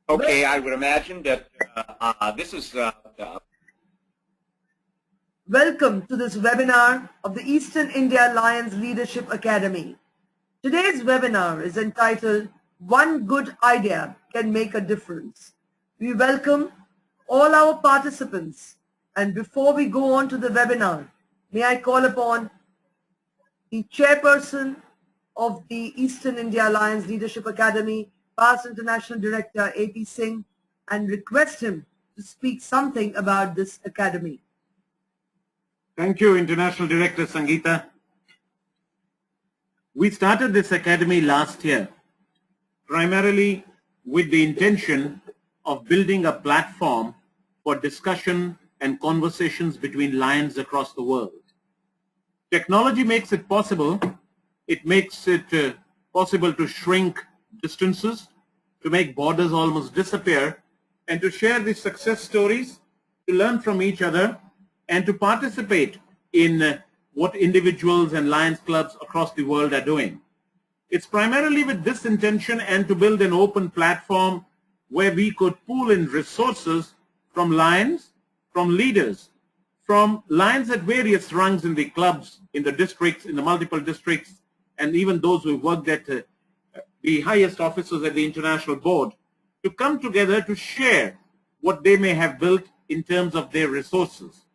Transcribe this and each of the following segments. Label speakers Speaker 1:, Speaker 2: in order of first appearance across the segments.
Speaker 1: Okay, I would imagine that this is
Speaker 2: Welcome to this webinar of the Eastern India Lions Leadership Academy. Today's webinar is entitled One Good Idea Can Make a Difference. We welcome all our participants, and before we go on to the webinar, may I call upon the chairperson of the Eastern India Lions Leadership Academy, past International Director A.P. Singh, and request him to speak something about this academy.
Speaker 3: Thank you, International Director Sangeeta. We started this academy last year, primarily with the intention of building a platform for discussion and conversations between lions across the world. Technology makes it possible. It makes it possible to shrink distances, to make borders almost disappear, and to share the success stories, to learn from each other, and to participate in what individuals and Lions clubs across the world are doing. It's primarily with this intention and to build an open platform where we could pool in resources from Lions, from leaders, from Lions at various rungs in the clubs, in the districts, in the multiple districts, and even those who worked at the highest officers at the international board, to come together to share what they may have built in terms of their resources.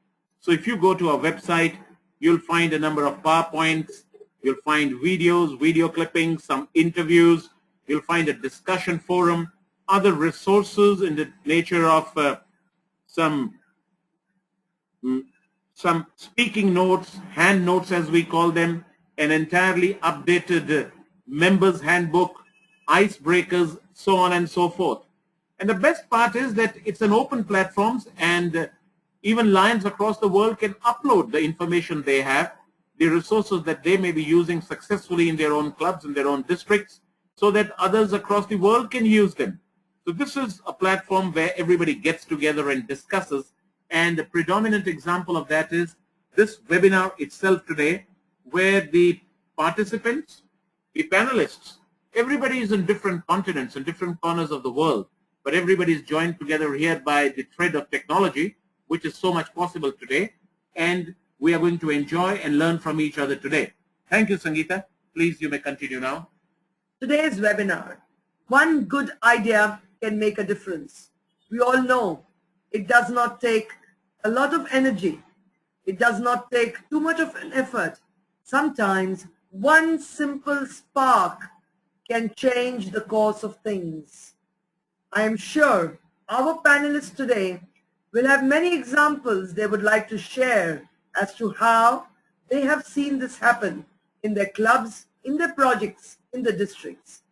Speaker 3: So if you go to our website, you'll find a number of PowerPoints, you'll find videos, video clippings, some interviews, you'll find a discussion forum, other resources in the nature of some speaking notes, hand notes as we call them, an entirely updated members handbook, icebreakers, so on and so forth. And the best part is that it's an open platform, and even Lions across the world can upload the information they have, the resources that they may be using successfully in their own clubs, in their own districts, so that others across the world can use them. So this is a platform where everybody gets together and discusses, and the predominant example of that is this webinar itself today, where the participants, the panelists, everybody is in different continents and different corners of the world, but everybody is joined together here by the thread of technology, which is so much possible today, and we are going to enjoy and learn from each other today. Thank you, Sangeeta. Please, you may continue now.
Speaker 2: Today's webinar, One Good Idea Can Make a Difference. We all know it does not take a lot of energy. It does not take too much of an effort. Sometimes one simple spark can change the course of things. I am sure our panelists today will have many examples they would like to share as to how they have seen this happen in their clubs, in their projects, in the districts.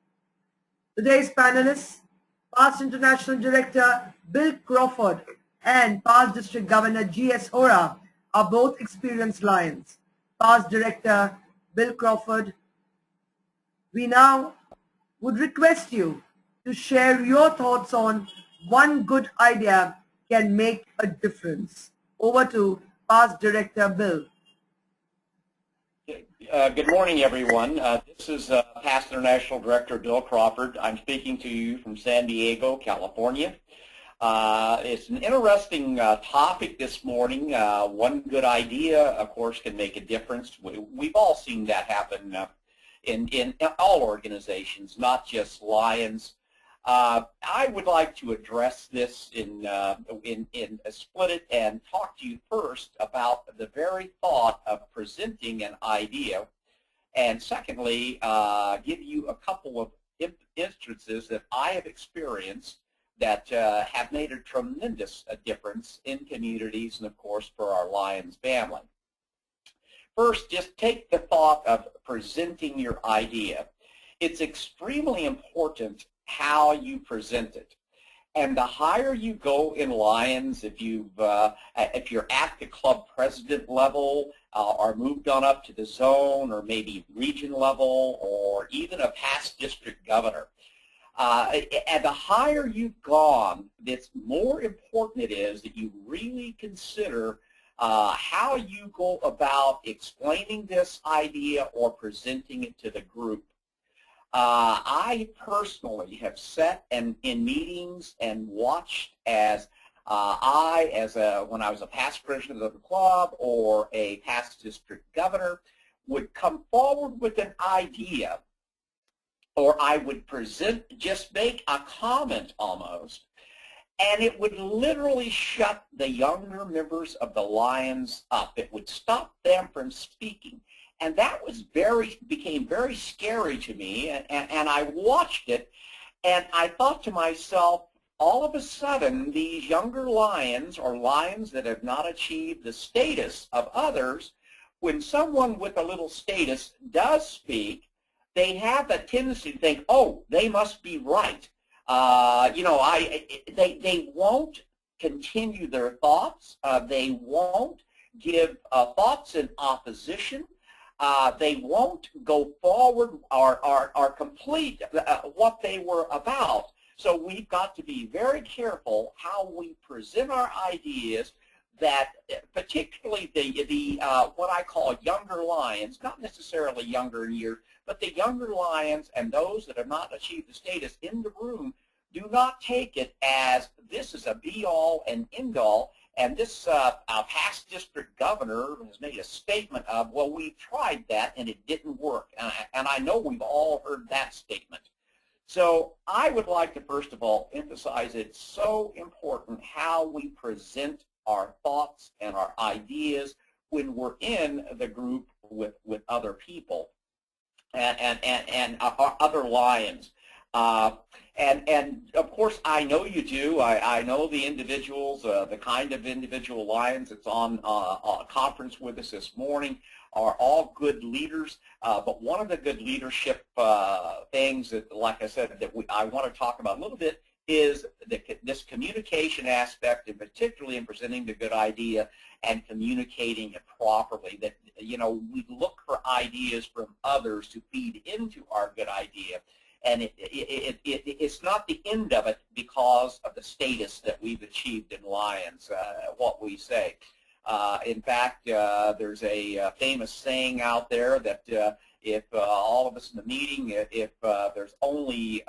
Speaker 2: Today's panelists, past International Director Bill Crawford and past District Governor G.S. Hora, are both experienced Lions. Past Director Bill Crawford, we now would request you to share your thoughts on one good idea can make a difference. Over to past Director Bill.
Speaker 1: Good morning, everyone. This is past International Director Bill Crawford. I'm speaking to you from San Diego, California. It's an interesting topic this morning. One good idea, of course, can make a difference. We've all seen that happen in all organizations, not just Lions. I would like to address this split it and talk to you first about the very thought of presenting an idea, and secondly, give you a couple of instances that I have experienced that have made a tremendous difference in communities and, of course, for our Lions family. First, just take the thought of presenting your idea. It's extremely important how you present it. And the higher you go in Lions, if you're at the club president level or moved on up to the zone or maybe region level or even a past district governor, and the higher you've gone, the more important it is that you really consider how you go about explaining this idea or presenting it to the group. I personally have sat in meetings and watched as when I was a past president of the club or a past district governor, would come forward with an idea, or I would just make a comment almost, and it would literally shut the younger members of the Lions up. It would stop them from speaking. And that became very scary to me, and I watched it, and I thought to myself, all of a sudden, these younger Lions, or Lions that have not achieved the status of others, when someone with a little status does speak, they have a tendency to think, oh, they must be right. They won't continue their thoughts. They won't give thoughts in opposition. They won't go forward or complete what they were about. So we've got to be very careful how we present our ideas, that particularly the what I call younger Lions, not necessarily younger in years, but the younger Lions and those that have not achieved the status in the room, do not take it as this is a be-all and end-all. And this past district governor has made a statement of, well, we tried that and it didn't work. And I know we've all heard that statement. So I would like to, first of all, emphasize it's so important how we present our thoughts and our ideas when we're in the group with other people and other Lions. And of course, I know you do. I know the individuals, the kind of individual Lions that's on a conference with us this morning are all good leaders. But one of the good leadership things that, like I said, that I want to talk about a little bit is this communication aspect, and particularly in presenting the good idea and communicating it properly. That, we look for ideas from others to feed into our good idea. And it's not the end of it because of the status that we've achieved in Lions, what we say. In fact, there's a famous saying out there that if all of us in the meeting, if there's only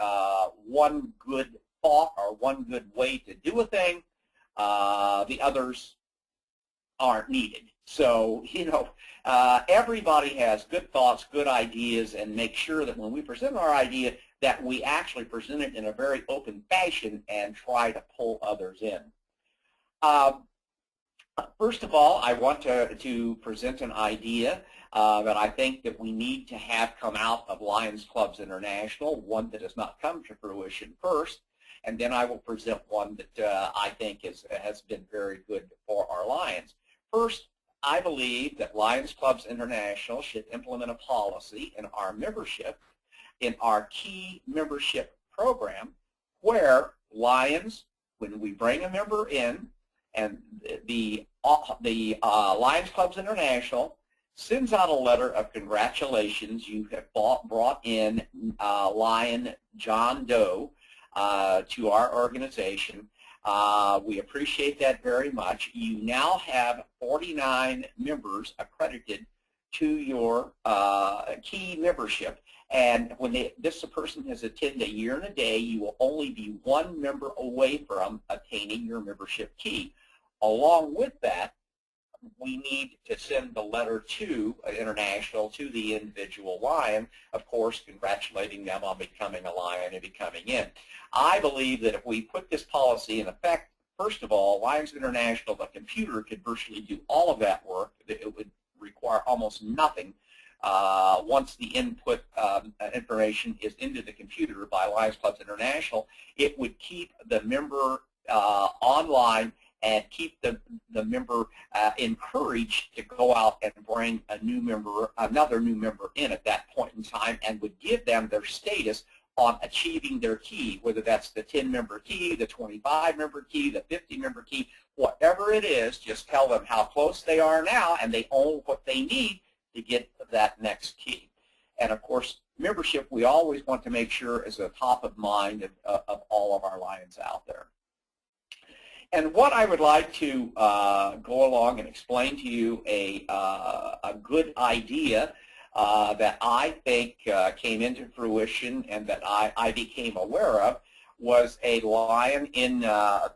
Speaker 1: one good thought or one good way to do a thing, the others aren't needed. So, everybody has good thoughts, good ideas, and make sure that when we present our idea that we actually present it in a very open fashion and try to pull others in. First of all, I want to present an idea that I think that we need to have come out of Lions Clubs International, one that has not come to fruition first, and then I will present one that I think has been very good for our Lions. First, I believe that Lions Clubs International should implement a policy in our membership, in our key membership program, where Lions, when we bring a member in, and the Lions Clubs International sends out a letter of congratulations. You have brought in Lion John Doe to our organization. We appreciate that very much. You now have 49 members accredited to your key membership. And when this person has attended a year and a day, you will only be one member away from attaining your membership key. Along with that, we need to send the letter to International, to the individual Lion, of course, congratulating them on becoming a Lion and becoming in. I believe that if we put this policy in effect, first of all, Lions International, the computer could virtually do all of that work. It would require almost nothing. Once the input information is into the computer by Lions Clubs International, it would keep the member online and keep the member encouraged to go out and bring another new member in at that point in time, and would give them their status on achieving their key, whether that's the 10-member key, the 25-member key, the 50-member key, whatever it is. Just tell them how close they are now, and they own what they need to get that next key. And of course, membership, we always want to make sure is a top of mind of all of our Lions out there. And what I would like to go along and explain to you a good idea that I think came into fruition and that I became aware of was a lion in the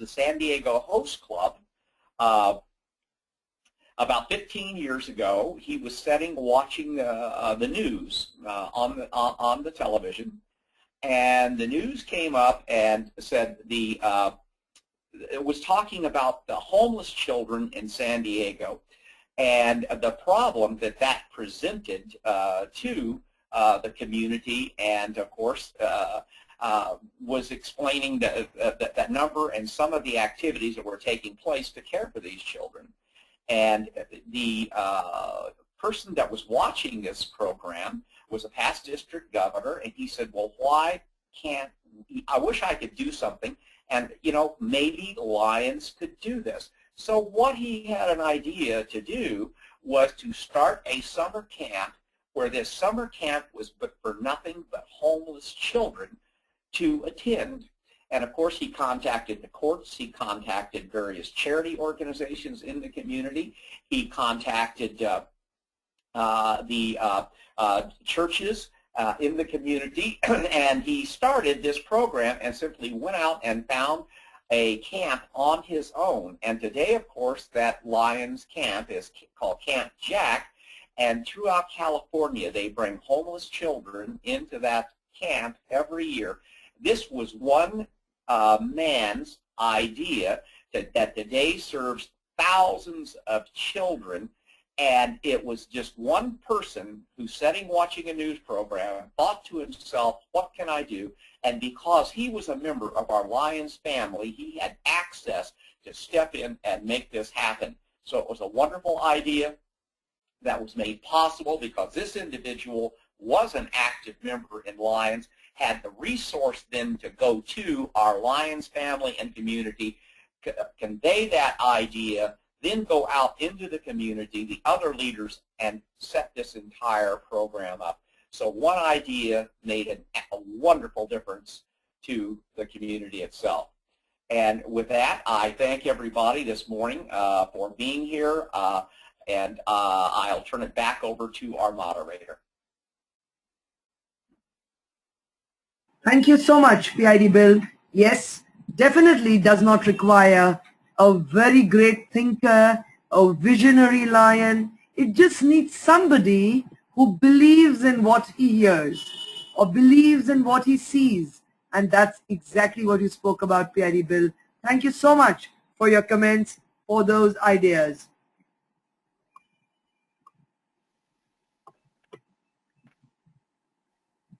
Speaker 1: San Diego Host Club. About 15 years ago, he was watching the news on the television, and the news came up and said it was talking about the homeless children in San Diego and the problem that presented to the community, and of course was explaining that number and some of the activities that were taking place to care for these children. And the person that was watching this program was a past district governor, and he said, well, why can't, I wish I could do something, and, you know, maybe Lions could do this. So what he had an idea to do was to start a summer camp where this summer camp was for nothing but homeless children to attend. And of course, he contacted the courts, he contacted various charity organizations in the community, he contacted the churches in the community, and he started this program and simply went out and found a camp on his own. And today, of course, that Lions camp is called Camp Jack, and throughout California, they bring homeless children into that camp every year. This was one man's idea that today serves thousands of children, and it was just one person who, sitting watching a news program, thought to himself, what can I do? And because he was a member of our Lions family, he had access to step in and make this happen. So it was a wonderful idea that was made possible because this individual was an active member in Lions, had the resource then to go to our Lions family and community, convey that idea, then go out into the community, the other leaders, and set this entire program up. So one idea made a wonderful difference to the community itself. And with that, I thank everybody this morning for being here, and I'll turn it back over to our moderator.
Speaker 2: Thank you so much, PID Bill. Yes, definitely does not require a very great thinker, a visionary lion. It just needs somebody who believes in what he hears or believes in what he sees. And that's exactly what you spoke about, PID Bill. Thank you so much for your comments, for those ideas.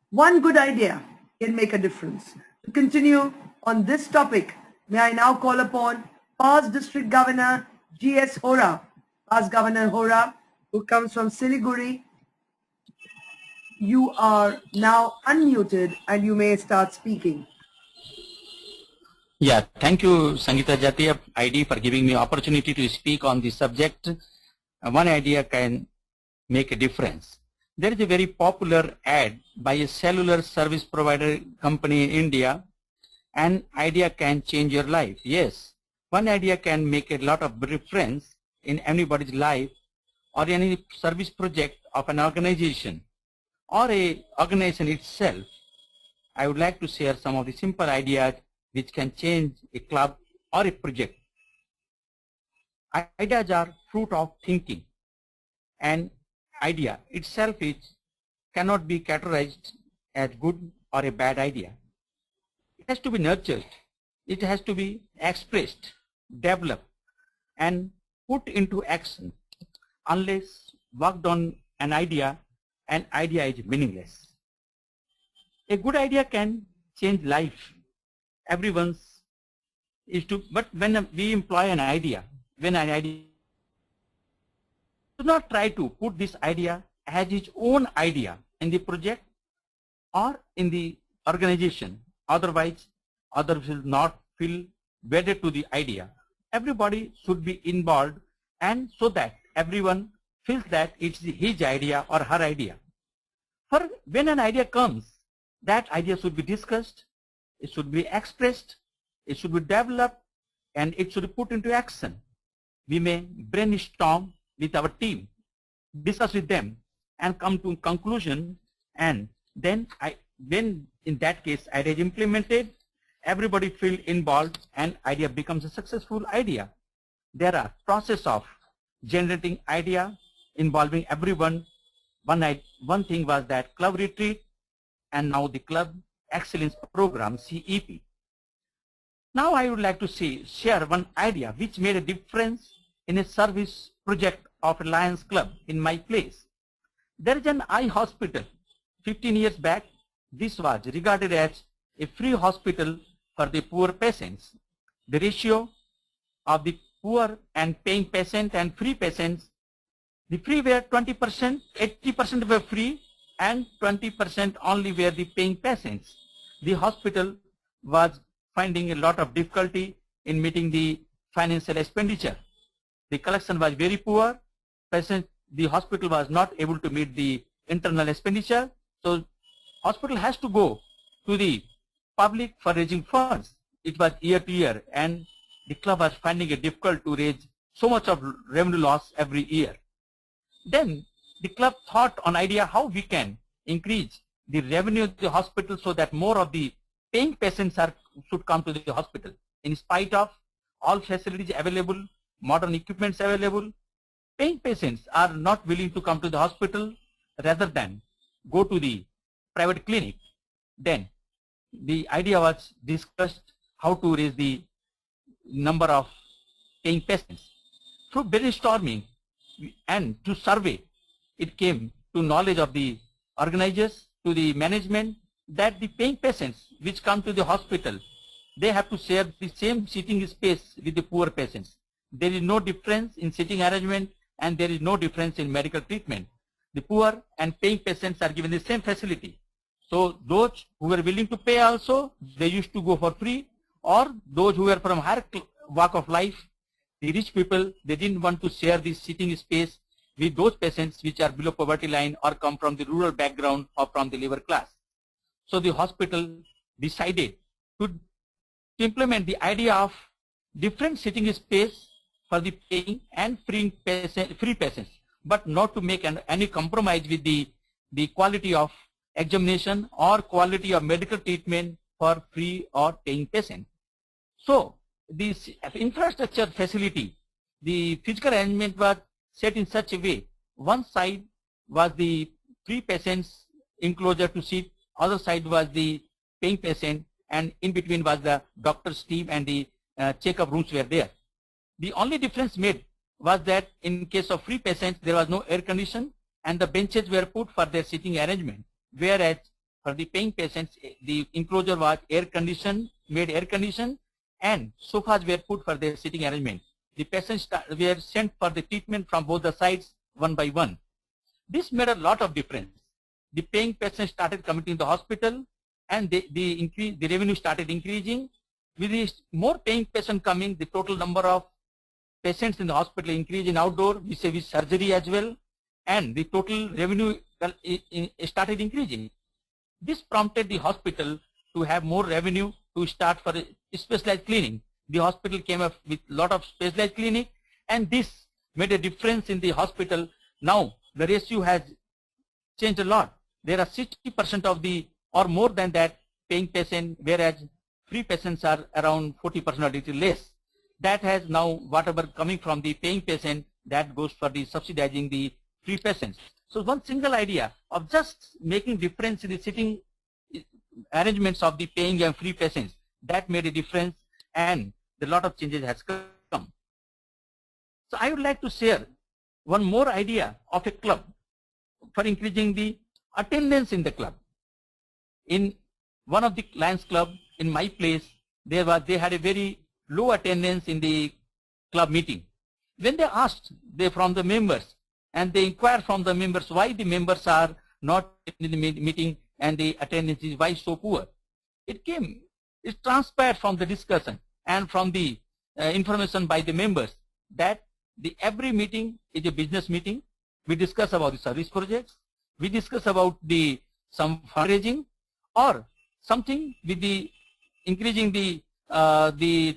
Speaker 2: One good idea can make a difference. To continue on this topic, may I now call upon past District Governor G.S. Hora, past Governor Hora, who comes from Siliguri. You are now unmuted and you may start speaking.
Speaker 4: Yeah, thank you, Sangeeta Jatiya ID, for giving me opportunity to speak on this subject. One idea can make a difference. There is a very popular ad by a cellular service provider company in India. An idea can change your life. Yes, one idea can make a lot of difference in anybody's life or any service project of an organization or a organization itself. I would like to share some of the simple ideas which can change a club or a project. Ideas are fruit of thinking, and idea itself cannot be categorized as good or a bad idea. It has to be nurtured. It has to be expressed, developed, and put into action. Unless worked on an idea is meaningless. A good idea can change life. Everyone's is to, but when we employ an idea, do not try to put this idea as its own idea in the project or in the organization. Otherwise, others will not feel wedded to the idea. Everybody should be involved, and so that everyone feels that it's his idea or her idea. For when an idea comes, that idea should be discussed, it should be expressed, it should be developed, and it should be put into action. We may brainstorm with our team. discuss with them and come to a conclusion, and then in that case idea is implemented, everybody feel involved, and idea becomes a successful idea. There are process of generating idea involving everyone. One thing was that club retreat, and now the club excellence program, CEP. Now I would like to share one idea which made a difference in a service project of Lions Club in my place. There is an eye hospital. 15 years back, this was regarded as a free hospital for the poor patients. The ratio of the poor and paying patient and free patients, the free were 20%, 80% were free, and 20% only were the paying patients. The hospital was finding a lot of difficulty in meeting the financial expenditure. The collection was very poor. The hospital was not able to meet the internal expenditure. So hospital has to go to the public for raising funds. It was year to year, and the club was finding it difficult to raise so much of revenue loss every year. Then the club thought on idea how we can increase the revenue of the hospital so that more of the paying patients should come to the hospital. In spite of all facilities available, modern equipments available, paying patients are not willing to come to the hospital rather than go to the private clinic. Then the idea was discussed how to raise the number of paying patients. Through brainstorming and to survey, it came to knowledge of the organizers, to the management, that the paying patients which come to the hospital, they have to share the same sitting space with the poor patients. There is no difference in sitting arrangement, and there is no difference in medical treatment. The poor and paying patients are given the same facility. So those who were willing to pay also, they used to go for free, or those who were from higher walk of life, the rich people, they didn't want to share this sitting space with those patients which are below poverty line or come from the rural background or from the labor class. So the hospital decided to implement the idea of different sitting space for the paying and free patients, but not to make any compromise with the quality of examination or quality of medical treatment for free or paying patient. So this infrastructure facility, the physical arrangement was set in such a way, one side was the free patients enclosure to sit, other side was the paying patient, and in between was the doctor's team, and the checkup rooms were there. The only difference made was that in case of free patients, there was no air condition, and the benches were put for their sitting arrangement, whereas for the paying patients, the enclosure was air conditioned, made air conditioned, and sofas were put for their sitting arrangement. The patients were sent for the treatment from both the sides one by one. This made a lot of difference. The paying patients started coming to the hospital, and the revenue started increasing. With the more paying patients coming, the total number of patients in the hospital increased in outdoor, with surgery as well, and the total revenue started increasing. This prompted the hospital to have more revenue to start for a specialized clinic. The hospital came up with a lot of specialized clinic, and this made a difference in the hospital. Now the ratio has changed a lot. There are 60% of the, or more than that, paying patient, whereas free patients are around 40% or little less. That has now, whatever coming from the paying patient, that goes for the subsidizing the free patients. So one single idea of just making difference in the sitting arrangements of the paying and free patients, that made a difference, and a lot of changes has come. So I would like to share one more idea of a club for increasing the attendance in the club. In one of the Lions Club in my place, they had a very low attendance in the club meeting. When they asked from the members, and they inquired from the members why the members are not in the meeting and the attendance is why so poor, it transpired from the discussion and from the information by the members that every meeting is a business meeting. We discuss about the service projects, we discuss about some fundraising or something with the increasing the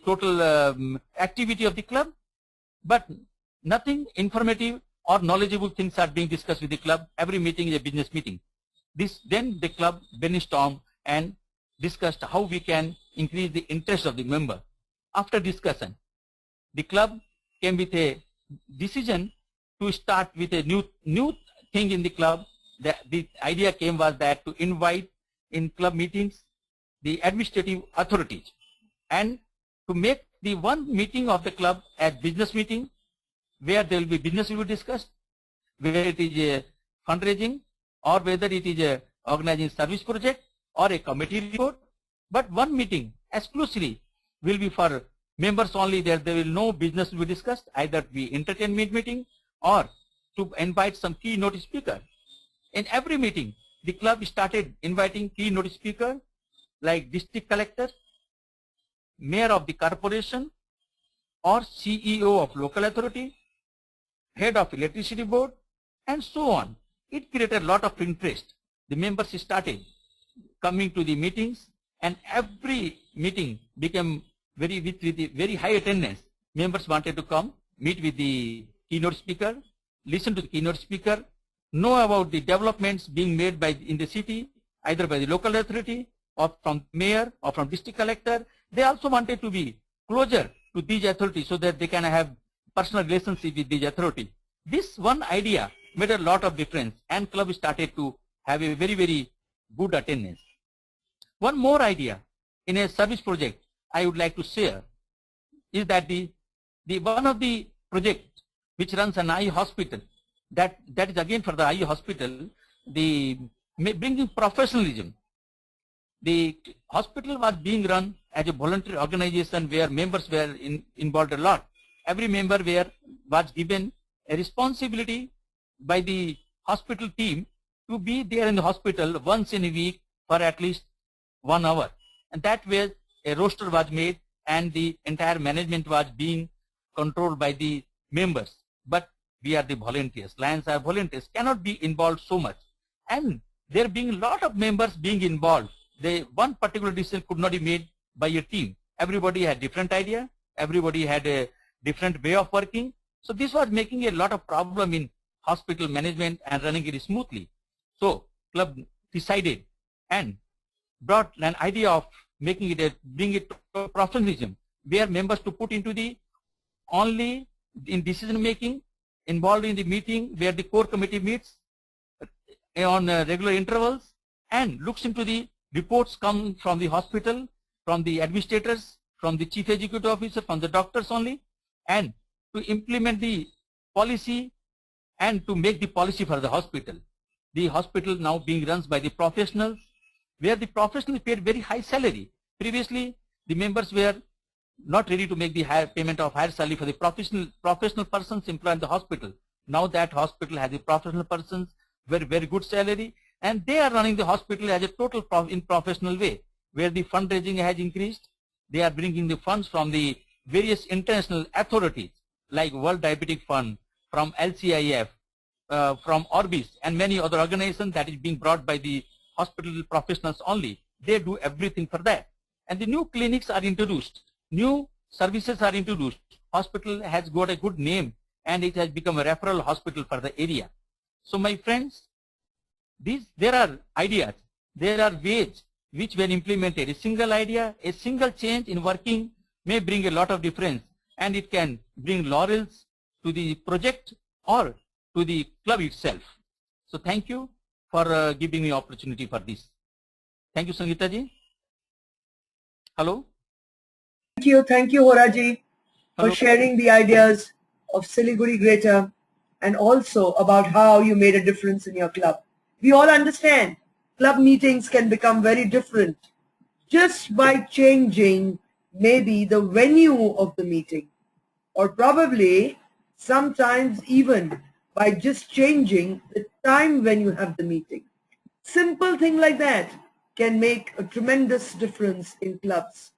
Speaker 4: total activity of the club, but nothing informative or knowledgeable things are being discussed with the club. Every meeting is a business meeting. Then the club brainstormed and discussed how we can increase the interest of the member. After discussion, the club came with a decision to start with a new thing in the club. The idea came was that to invite in club meetings the administrative authorities and to make the one meeting of the club as business meeting, where there will be business will be discussed, whether it is a fundraising or whether it is a organizing service project or a committee report. But one meeting exclusively will be for members only. There will no business will be discussed, either be entertainment meeting or to invite some keynote speaker. In every meeting, the club started inviting keynote speaker like district collector, mayor of the corporation, or CEO of local authority, head of electricity board, and so on. It created a lot of interest. The members started coming to the meetings, and every meeting became with very high attendance. Members wanted to come, meet with the keynote speaker, listen to the keynote speaker, know about the developments being made in the city, either by the local authority or from mayor or from district collector. They also wanted to be closer to these authorities so that they can have personal relationship with these authority. This one idea made a lot of difference, and club started to have a very good attendance. One more idea in a service project I would like to share is that the one of the projects which runs an eye hospital, that is again for the eye hospital, the bringing professionalism. The hospital was being run as a voluntary organization where members were involved a lot. Every member was given a responsibility by the hospital team to be there in the hospital once in a week for at least 1 hour. And that way a roster was made and the entire management was being controlled by the members. But we are the volunteers. Lions are volunteers, cannot be involved so much. And there being a lot of members being involved, one particular decision could not be made by a team. Everybody had different idea. Everybody had a different way of working. So this was making a lot of problem in hospital management and running it smoothly. So club decided and brought an idea of making it bring it to professionalism, where members to put into the only in decision making, involved in the meeting where the core committee meets on regular intervals and looks into the reports come from the hospital, from the administrators, from the chief executive officer, from the doctors only, and to implement the policy and to make the policy for the hospital. The hospital now being run by the professionals, where the professionals paid very high salary. Previously, the members were not ready to make the higher payment of higher salary for the professional persons employed in the hospital. Now that hospital has the professional persons, very good salary, and they are running the hospital as a total in professional way, where the fundraising has increased. They are bringing the funds from the various international authorities like World Diabetic Fund, from LCIF, from Orbis, and many other organizations that is being brought by the hospital professionals only. They do everything for that. And the new clinics are introduced, new services are introduced. Hospital has got a good name and it has become a referral hospital for the area. So my friends, there are ideas, there are ways which when implemented, a single idea, a single change in working may bring a lot of difference, and it can bring laurels to the project or to the club itself. So thank you for giving me opportunity for this. Thank you, Sangeeta ji. Hello.
Speaker 2: Thank you, Horaji, for
Speaker 4: Hello.
Speaker 2: sharing the ideas of Siliguri Greater and also about how you made a difference in your club. We all understand club meetings can become very different just by changing maybe the venue of the meeting, or probably sometimes even by just changing the time when you have the meeting. Simple thing like that can make a tremendous difference in clubs.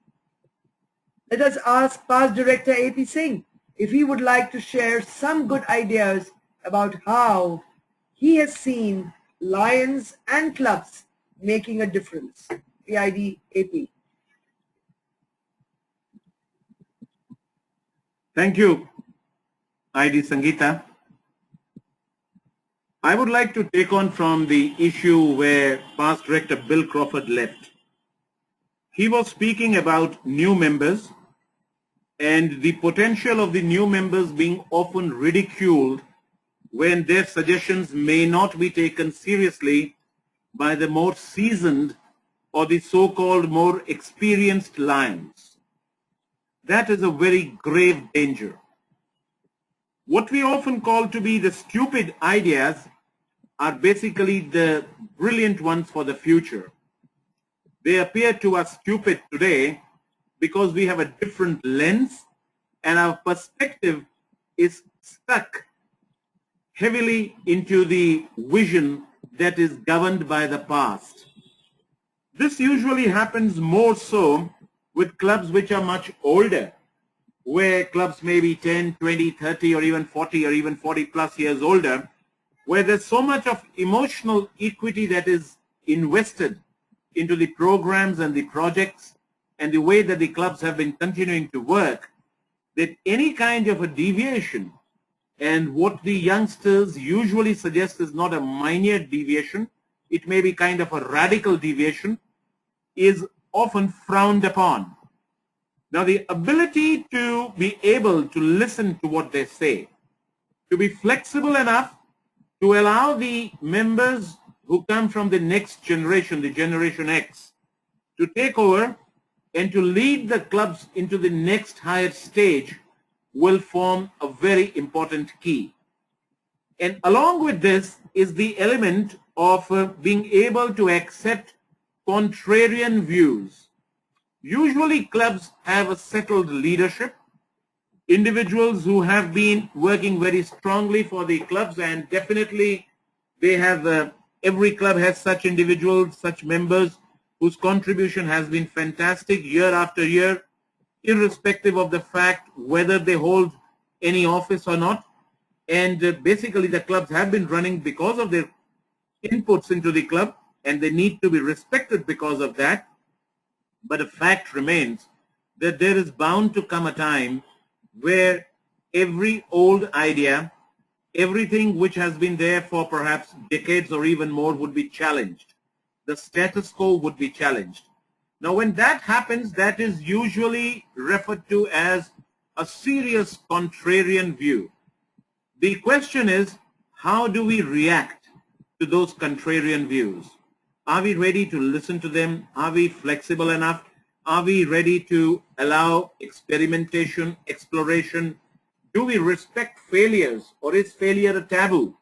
Speaker 2: Let us ask past director AP Singh if he would like to share some good ideas about how he has seen Lions and clubs making a difference. PID AP.
Speaker 3: Thank you, ID Sangeeta. I would like to take on from the issue where past director Bill Crawford left. He was speaking about new members and the potential of the new members being often ridiculed when their suggestions may not be taken seriously by the more seasoned or the so-called more experienced lions. That is a very grave danger. What we often call to be the stupid ideas are basically the brilliant ones for the future. They appear to us stupid today because we have a different lens and our perspective is stuck heavily into the vision that is governed by the past. This usually happens more so with clubs which are much older, where clubs may be 10, 20, 30 or even 40 or even 40 plus years older, where there's so much of emotional equity that is invested into the programs and the projects and the way that the clubs have been continuing to work, that any kind of a deviation, and what the youngsters usually suggest is not a minor deviation, it may be kind of a radical deviation, is often frowned upon. Now, the ability to be able to listen to what they say, to be flexible enough to allow the members who come from the next generation, the Generation X, to take over and to lead the clubs into the next higher stage will form a very important key. And along with this is the element of being able to accept contrarian views. Usually clubs have a settled leadership, individuals who have been working very strongly for the clubs, and definitely they have, every club has such individuals, such members whose contribution has been fantastic year after year, irrespective of the fact whether they hold any office or not. And basically the clubs have been running because of their inputs into the club, and they need to be respected because of that. But the fact remains that there is bound to come a time where every old idea, everything which has been there for perhaps decades or even more would be challenged. The status quo would be challenged. Now, when that happens, that is usually referred to as a serious contrarian view. The question is, how do we react to those contrarian views? Are we ready to listen to them? Are we flexible enough? Are we ready to allow experimentation, exploration? Do we respect failures, or is failure a taboo?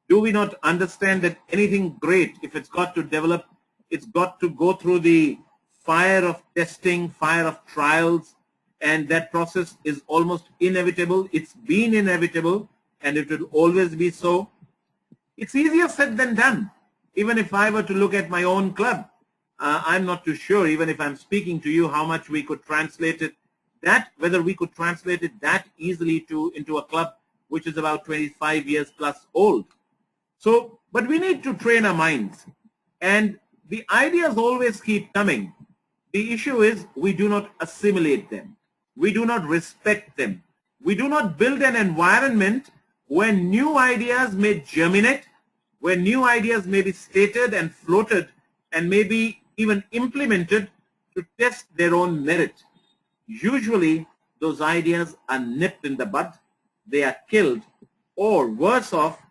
Speaker 3: Do we not understand that anything great, if it's got to develop, it's got to go through the fire of testing, fire of trials, and that process is almost inevitable. It's been inevitable, and it will always be so. It's easier said than done. Even if I were to look at my own club, I'm not too sure, even if I'm speaking to you, how much we could translate it, whether we could translate it that easily into a club which is about 25 years plus old. So, but we need to train our minds, and the ideas always keep coming. The issue is we do not assimilate them. We do not respect them. We do not build an environment where new ideas may germinate, where new ideas may be stated and floated and maybe even implemented to test their own merit. Usually those ideas are nipped in the bud, they are killed, or worse off,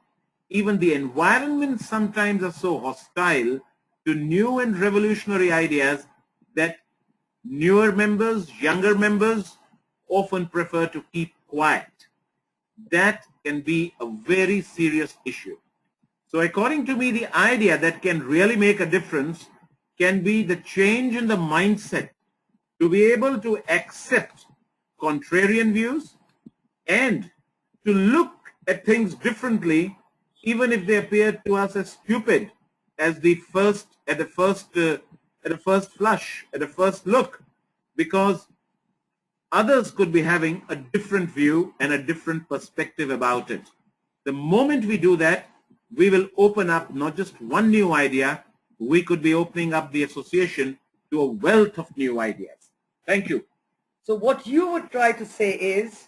Speaker 3: even the environment sometimes are so hostile to new and revolutionary ideas that newer members, younger members often prefer to keep quiet. That can be a very serious issue. So according to me, the idea that can really make a difference can be the change in the mindset to be able to accept contrarian views and to look at things differently, even if they appear to us as stupid at the first look, because others could be having a different view and a different perspective about it. The moment we do that, we will open up not just one new idea, we could be opening up the association to a wealth of new ideas. Thank you.
Speaker 2: So what you would try to say is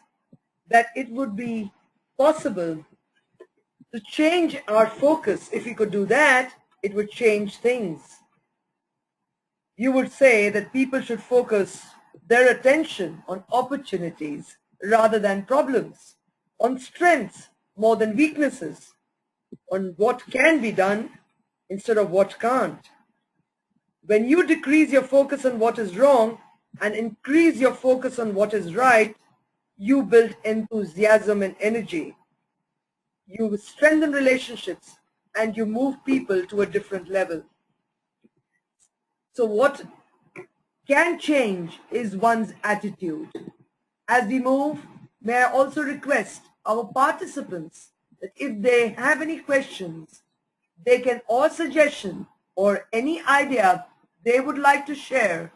Speaker 2: that it would be possible to change our focus. If we could do that, it would change things. You would say that people should focus their attention on opportunities rather than problems, on strengths more than weaknesses, on what can be done instead of what can't. When you decrease your focus on what is wrong and increase your focus on what is right, you build enthusiasm and energy. You strengthen relationships and you move people to a different level. So what can change is one's attitude. As we move, may I also request our participants that if they have any questions, they can, or suggestion or any idea they would like to share,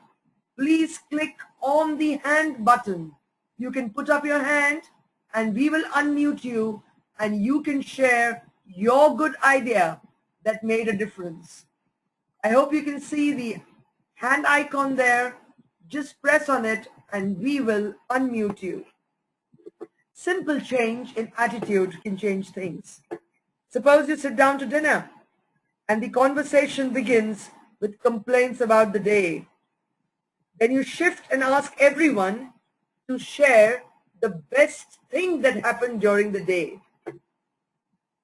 Speaker 2: please click on the hand button. You can put up your hand and we will unmute you and you can share your good idea that made a difference. I hope you can see the hand icon there. Just press on it and we will unmute you. Simple change in attitude can change things. Suppose you sit down to dinner and the conversation begins with complaints about the day. Then you shift and ask everyone to share the best thing that happened during the day.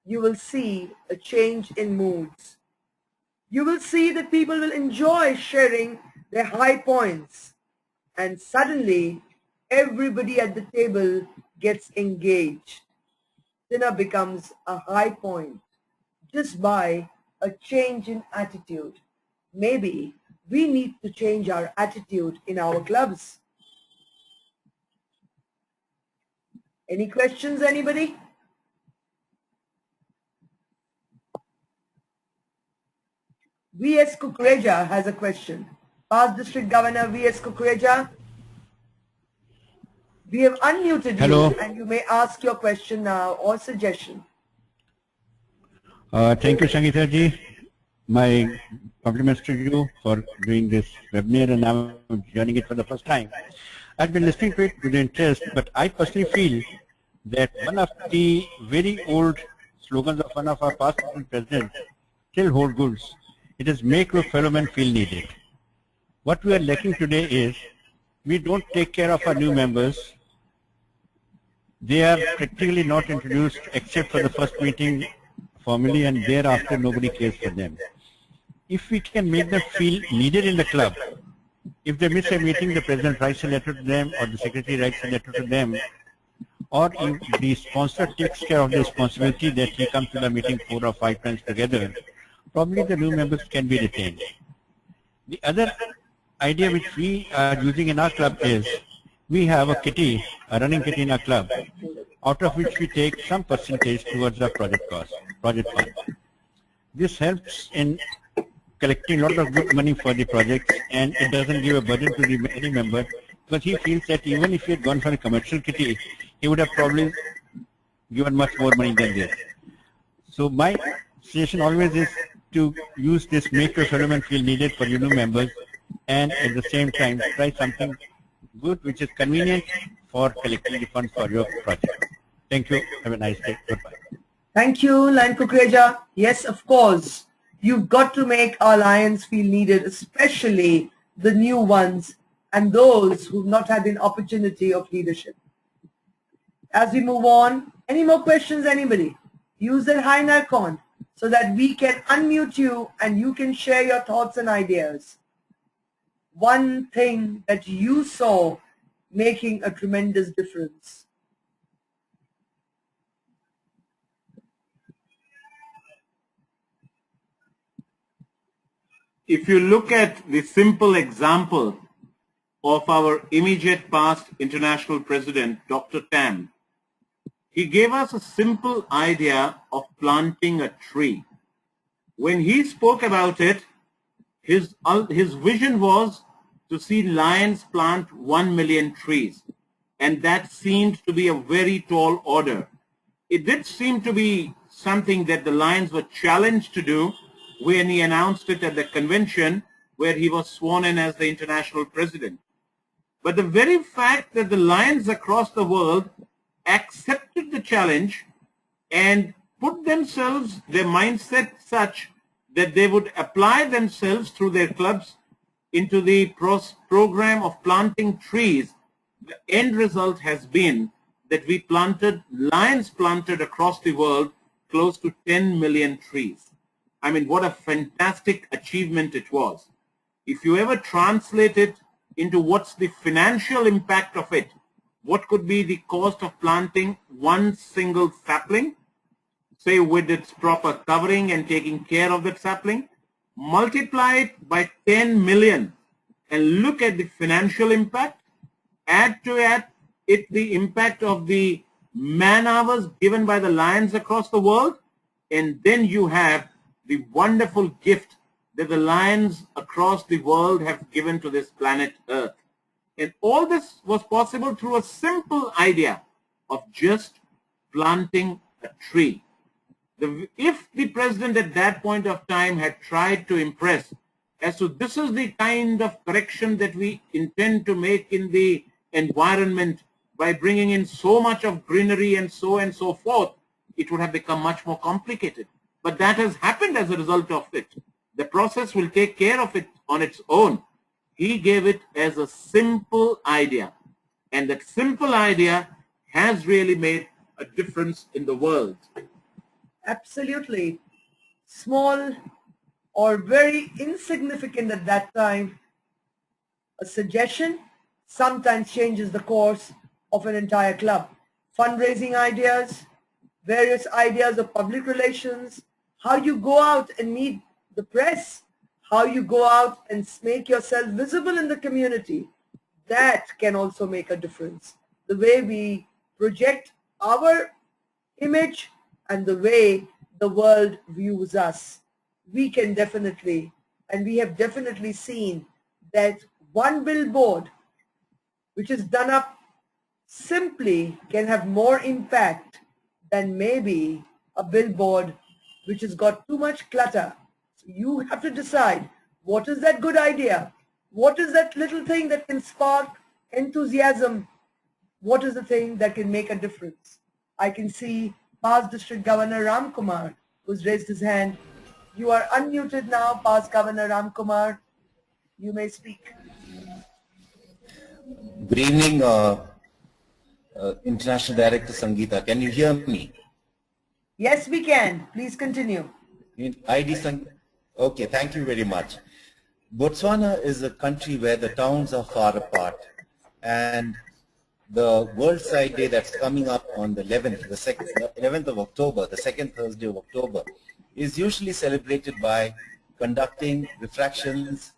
Speaker 2: You will see a change in moods. You will see that people will enjoy sharing their high points, and suddenly everybody at the table gets engaged. Dinner becomes a high point just by a change in attitude. Maybe we need to change our attitude in our clubs. Any questions, anybody? V.S. Kukreja has a question. Past District Governor V.S. Kukreja, we have unmuted you and you may ask your question now or suggestion.
Speaker 5: Thank you, Sangeeta ji. My compliments to you for doing this webinar, and I'm joining it for the first time. I've been listening to it with interest, but I personally feel that one of the very old slogans of one of our past presidents still hold good. It is make your fellow man feel needed. What we are lacking today is we don't take care of our new members. They are practically not introduced except for the first meeting formally, and thereafter nobody cares for them. If we can make them feel needed in the club, if they miss a meeting, the president writes a letter to them or the secretary writes a letter to them, or if the sponsor takes care of the responsibility that he comes to the meeting 4 or 5 times together, probably the new members can be retained. The other idea which we are using in our club is we have a kitty, a running kitty in our club, out of which we take some percentage towards our project cost, project fund. This helps in collecting a lot of good money for the project, and it doesn't give a burden to any member, because he feels that even if he had gone for a commercial kitty, he would have probably given much more money than this. So my suggestion always is to use this make your fellow man feel needed for your new members, and at the same time try something good which is convenient for collecting the funds for your project. Thank you. Have a nice day. Goodbye.
Speaker 2: Thank you, Lion Kukreja. Yes, of course. You've got to make our lions feel needed, especially the new ones and those who've not had an opportunity of leadership. As we move on, any more questions, anybody? Use that hand icon so that we can unmute you and you can share your thoughts and ideas. One thing that you saw making a tremendous difference.
Speaker 3: If you look at the simple example of our immediate past international president, Dr. Tam, he gave us a simple idea of planting a tree. When he spoke about it, his vision was to see Lions plant 1 million trees, and that seemed to be a very tall order. It did seem to be something that the Lions were challenged to do when he announced it at the convention where he was sworn in as the international president. But the very fact that the Lions across the world accepted the challenge and put themselves, their mindset such that they would apply themselves through their clubs into the program of planting trees. The end result has been that Lions planted across the world close to 10 million trees. I mean, what a fantastic achievement it was. If you ever translate it into what's the financial impact of it, what could be the cost of planting one single sapling, say with its proper covering and taking care of that sapling, multiply it by 10 million and look at the financial impact, add to it the impact of the man hours given by the Lions across the world, and then you have the wonderful gift that the Lions across the world have given to this planet Earth. And all this was possible through a simple idea of just planting a tree. If the president at that point of time had tried to impress as to this is the kind of correction that we intend to make in the environment by bringing in so much of greenery and so forth, it would have become much more complicated. But that has happened as a result of it. The process will take care of it on its own. He gave it as a simple idea, and that simple idea has really made a difference in the world.
Speaker 2: Absolutely. Small or very insignificant at that time, a suggestion sometimes changes the course of an entire club. Fundraising ideas, various ideas of public relations, how you go out and meet the press, how you go out and make yourself visible in the community, that can also make a difference. The way we project our image and the way the world views us. We can definitely, and we have definitely seen that one billboard which is done up simply can have more impact than maybe a billboard which has got too much clutter. So you have to decide, what is that good idea? What is that little thing that can spark enthusiasm? What is the thing that can make a difference? I can see past District Governor Ram Kumar, who's raised his hand. You are unmuted now, past Governor Ram Kumar. You may speak.
Speaker 6: Good evening, International Director Sangeeta. Can you hear me?
Speaker 2: Yes, we can. Please continue.
Speaker 6: Okay, thank you very much. Botswana is a country where the towns are far apart, and the World Sight Day that's coming up on the 11th of October, the second Thursday of October, is usually celebrated by conducting refractions,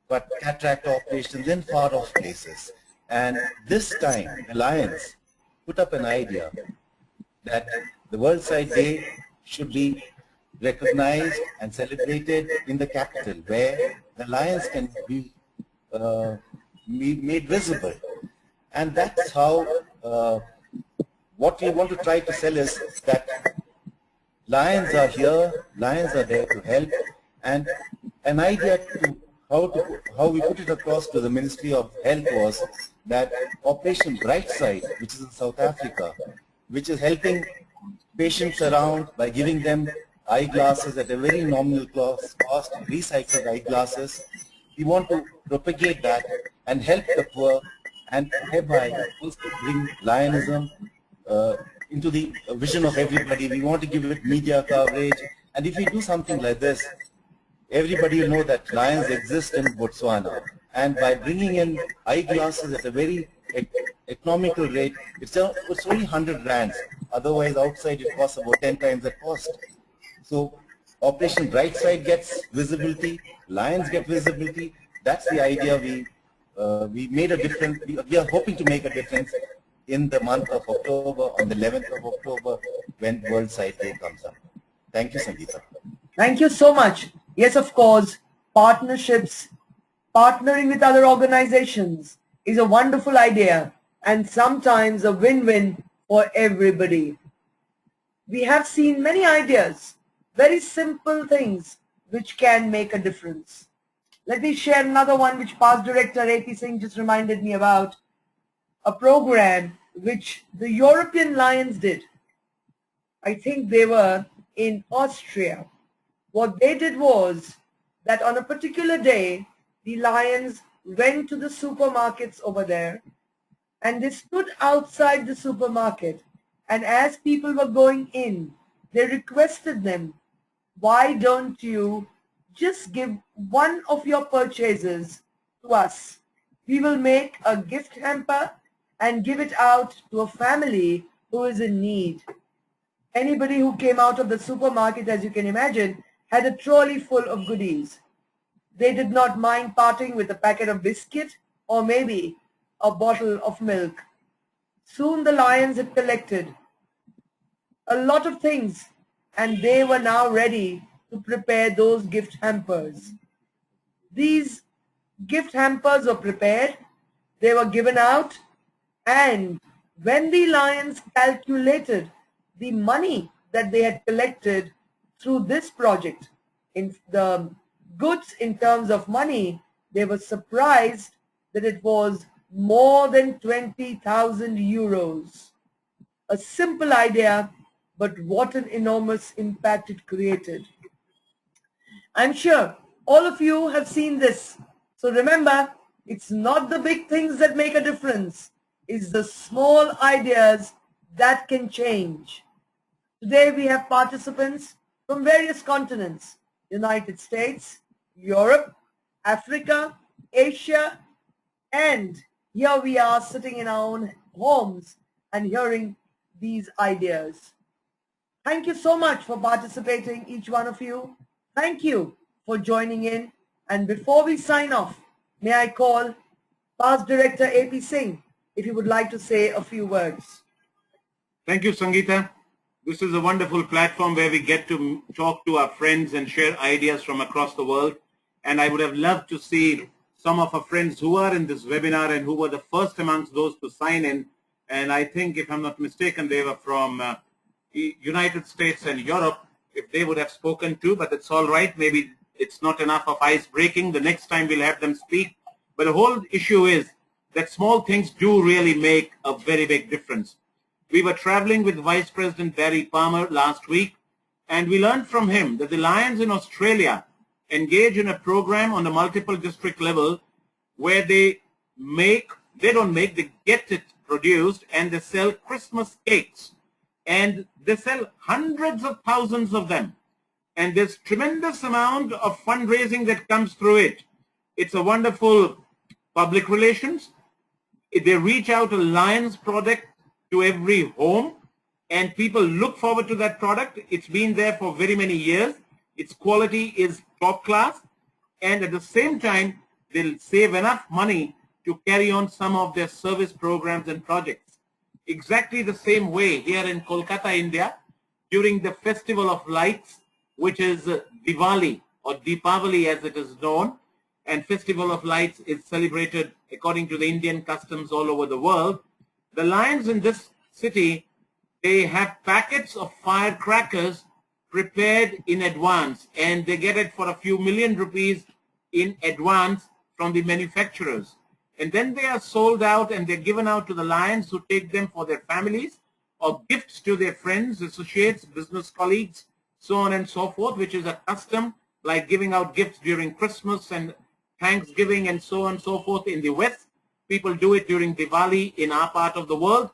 Speaker 6: but cataract operations in far off places. And this time, the Lions put up an idea that the World Sight Day should be recognized and celebrated in the capital, where the Lions can be made visible. And that's how what we want to try to sell is that Lions are here, Lions are there to help, and an idea to how we put it across to the Ministry of Health was that Operation Brightside, which is in South Africa, which is helping patients around by giving them eyeglasses at a very nominal cost, recycled eyeglasses. We want to propagate that and help the poor, and thereby also bring Lionism into the vision of everybody. We want to give it media coverage, and if we do something like this, everybody will know that Lions exist in Botswana. And by bringing in eyeglasses at a very economical rate, it's only 100 rands. Otherwise, outside it costs about 10 times that cost. So Operation Brightside gets visibility, Lions get visibility. That's the idea. We made a difference. We are hoping to make a difference in the month of October, on the 11th of October, when World Sight Day comes up. Thank you, Sangeeta.
Speaker 2: Thank you so much. Yes, of course, partnerships, partnering with other organizations is a wonderful idea and sometimes a win-win for everybody. We have seen many ideas, very simple things which can make a difference. Let me share another one which past director A.P. Singh just reminded me about, a program which the European Lions did. I think they were in Austria. What they did was that on a particular day, the Lions went to the supermarkets over there and they stood outside the supermarket, and as people were going in, they requested them, why don't you just give one of your purchases to us? We will make a gift hamper and give it out to a family who is in need. Anybody who came out of the supermarket, as you can imagine, had a trolley full of goodies. They did not mind parting with a packet of biscuit or maybe a bottle of milk. Soon the Lions had collected a lot of things, and they were now ready to prepare those gift hampers. These gift hampers were prepared, they were given out, and when the Lions calculated the money that they had collected through this project, in the goods in terms of money, they were surprised that it was more than 20,000 euros. A simple idea, but what an enormous impact it created. I'm sure all of you have seen this. So remember, it's not the big things that make a difference. It's the small ideas that can change. Today we have participants from various continents: United States, Europe, Africa, Asia, and here we are sitting in our own homes and hearing these ideas. Thank you so much for participating, each one of you. Thank you for joining in. And before we sign off, may I call Past Director A.P. Singh, if you would like to say a few words.
Speaker 3: Thank you, Sangeeta. This is a wonderful platform where we get to talk to our friends and share ideas from across the world. And I would have loved to see some of our friends who are in this webinar and who were the first amongst those to sign in. And I think, if I'm not mistaken, they were from United States and Europe, if they would have spoken too, but it's all right. Maybe it's not enough of ice breaking. The next time we'll have them speak. But the whole issue is that small things do really make a very big difference. We were traveling with Vice President Barry Palmer last week, and we learned from him that the Lions in Australia engage in a program on a multiple district level where they get it produced and they sell Christmas cakes. And they sell hundreds of thousands of them. And there's tremendous amount of fundraising that comes through it. It's a wonderful public relations. They reach out a Lions product to every home, and people look forward to that product. It's been there for very many years. Its quality is top class, and at the same time, they'll save enough money to carry on some of their service programs and projects. Exactly the same way here in Kolkata, India, during the Festival of Lights, which is Diwali or Deepavali as it is known, and Festival of Lights is celebrated according to the Indian customs all over the world. The Lions in this city, they have packets of firecrackers prepared in advance, and they get it for a few million rupees in advance from the manufacturers. And then they are sold out and they're given out to the Lions, who take them for their families or gifts to their friends, associates, business colleagues, so on and so forth, which is a custom, like giving out gifts during Christmas and Thanksgiving and so on and so forth in the West. People do it during Diwali in our part of the world.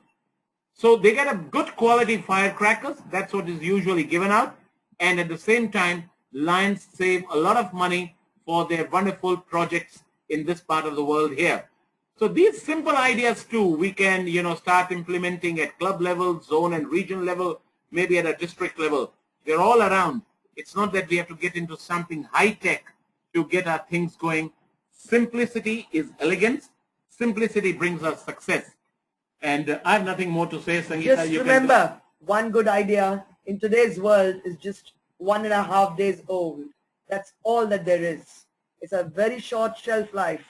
Speaker 3: So they get a good quality firecrackers. That's what is usually given out. And at the same time, Lions save a lot of money for their wonderful projects in this part of the world here. So these simple ideas too, we can, start implementing at club level, zone and region level, maybe at a district level. They're all around. It's not that we have to get into something high tech to get our things going. Simplicity is elegance. Simplicity brings us success. And I have nothing more to say, Sangeeta.
Speaker 2: Just remember, one good idea in today's world is just 1.5 days old. That's all that there is. It's a very short shelf life.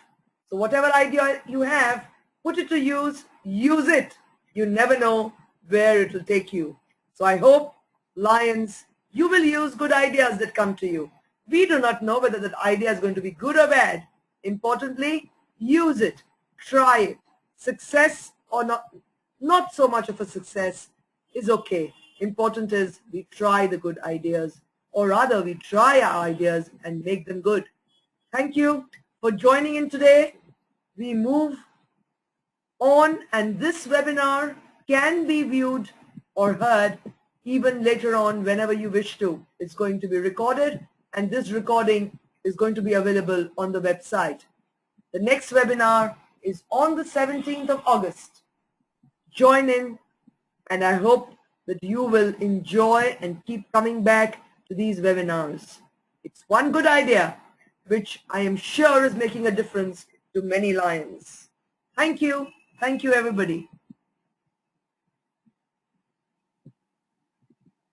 Speaker 2: So whatever idea you have, put it to use it. You never know where it will take you. So I hope, Lions, you will use good ideas that come to you. We do not know whether that idea is going to be good or bad. Importantly, use it. Try it. Success or not so much of a success is okay. Important is we try the good ideas, or rather we try our ideas and make them good. Thank you for joining in today. We move on, and this webinar can be viewed or heard even later on whenever you wish to. It's going to be recorded, and this recording is going to be available on the website. The next webinar is on the 17th of August. Join in, and I hope that you will enjoy and keep coming back to these webinars. It's one good idea which I am sure is making a difference to many lions. Thank you. Thank you, everybody.